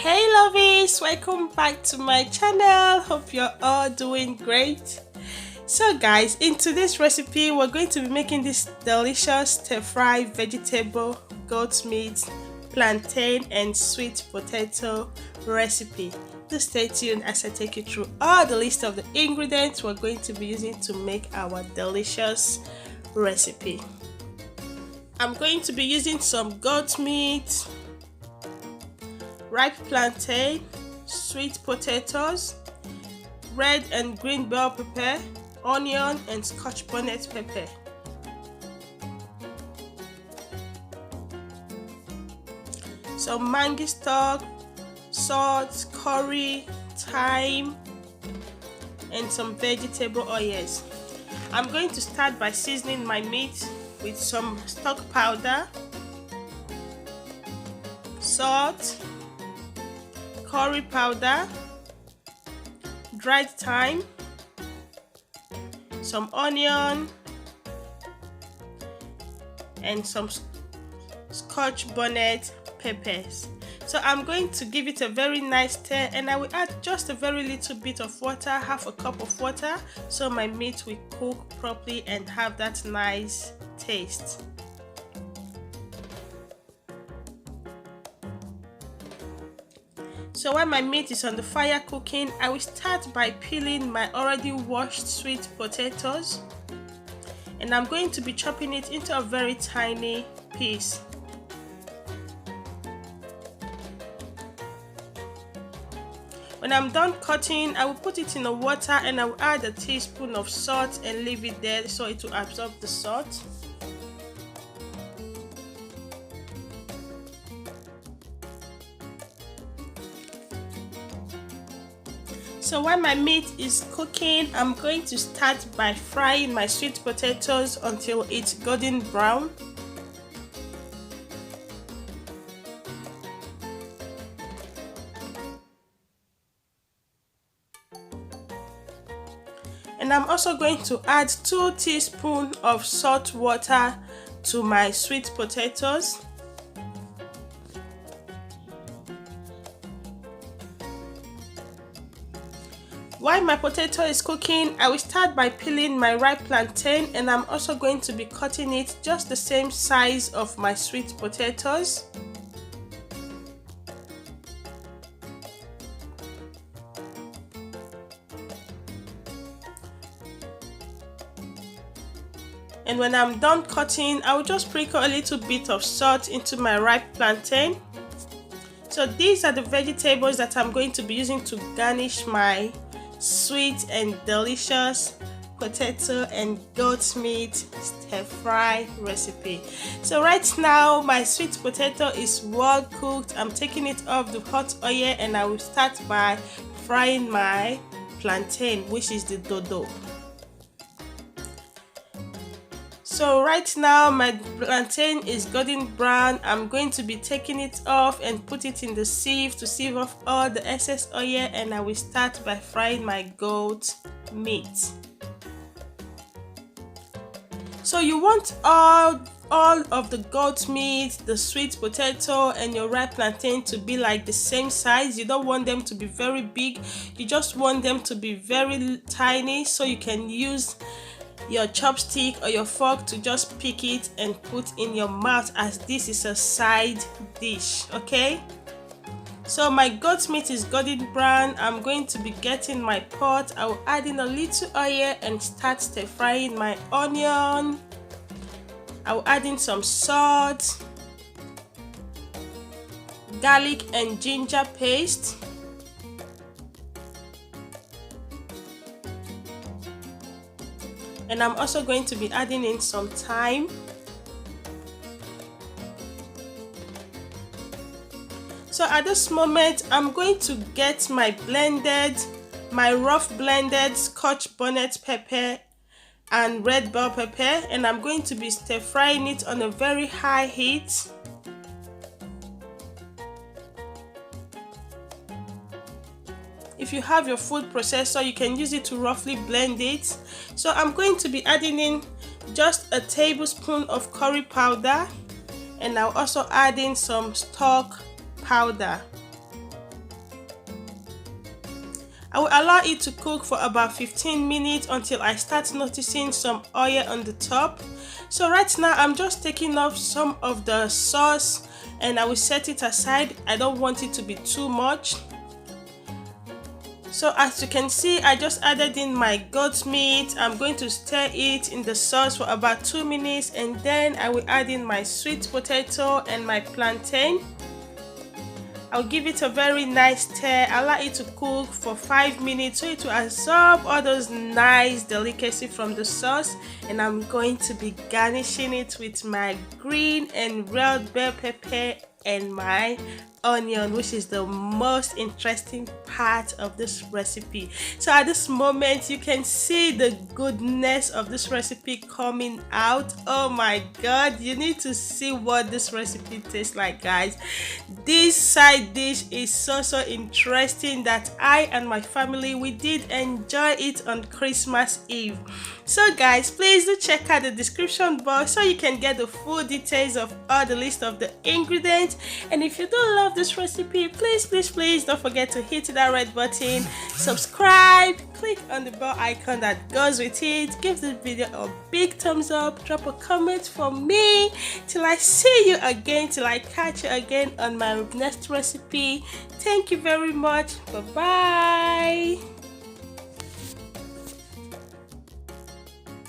Hey lovies, welcome back to my channel. Hope you're all doing great. So guys, in today's recipe we're going to be making this delicious stir-fry vegetable, goat meat, plantain and sweet potato recipe. So stay tuned as I take you through all the list of the ingredients we're going to be using to make our delicious recipe. I'm going to be using some goat meat, ripe plantain, sweet potatoes, red and green bell pepper, onion and scotch bonnet pepper. Some mango stock, salt, curry, thyme and some vegetable oils. I'm going to start by seasoning my meat with some stock powder, salt, curry powder, dried thyme, some onion and some scotch bonnet peppers. So I'm going to give it a very nice stir, and I will add just a very little bit of water, half a cup of water, so my meat will cook properly and have that nice taste. So while my meat is on the fire cooking, I will start by peeling my already washed sweet potatoes, and I'm going to be chopping it into a very tiny piece. When I'm done cutting, I will put it in the water and I will add a teaspoon of salt and leave it there so it will absorb the salt. So while my meat is cooking, I'm going to start by frying my sweet potatoes until it's golden brown. And I'm also going to add 2 teaspoons of salt water to my sweet potatoes. While my potato is cooking, I will start by peeling my ripe plantain, and I'm also going to be cutting it just the same size of my sweet potatoes. And when I'm done cutting, I will just sprinkle a little bit of salt into my ripe plantain. So these are the vegetables that I'm going to be using to garnish my sweet and delicious potato and goat meat stir-fry recipe. So right now my sweet potato is well cooked. I'm taking it off the hot oil and I will start by frying my plantain, which is the dodo. So right now my plantain is golden brown. I'm going to be taking it off and put it in the sieve to sieve off all the excess oil, and I will start by frying my goat meat. So you want all of the goat meat, the sweet potato and your ripe plantain to be like the same size. You don't want them to be very big, you just want them to be very tiny, so you can use your chopstick or your fork to just pick it and put in your mouth, as this is a side dish. Okay, so my goat meat is golden brown. I'm going to be getting my pot. I will add in a little oil and start stir frying my onion. I will add in some salt, garlic and ginger paste, and I'm also going to be adding in some thyme. So at this moment, I'm going to get my rough blended scotch bonnet pepper and red bell pepper, and I'm going to be stir frying it on a very high heat. If you have your food processor, you can use it to roughly blend it. So I'm going to be adding in just a tablespoon of curry powder, and I'll also add in some stock powder. I will allow it to cook for about 15 minutes until I start noticing some oil on the top. So right now I'm just taking off some of the sauce and I will set it aside. I don't want it to be too much. So as you can see, I just added in my goat meat. I'm going to stir it in the sauce for about 2 minutes, and then I will add in my sweet potato and my plantain. I'll give it a very nice stir, allow it to cook for 5 minutes so it will absorb all those nice delicacy from the sauce, and I'm going to be garnishing it with my green and red bell pepper and my onion, which is the most interesting part of this recipe. So at this moment you can see the goodness of this recipe coming out. Oh my god, you need to see what this recipe tastes like, guys. This side dish is so interesting that I and my family, we did enjoy it on Christmas Eve. So guys, please do check out the description box so you can get the full details of all the list of the ingredients. And if you do love this recipe, please don't forget to hit that red button, subscribe, click on the bell icon that goes with it, give this video a big thumbs up, drop a comment for me till I see you again, till I catch you again on my next recipe. Thank you very much. Bye bye.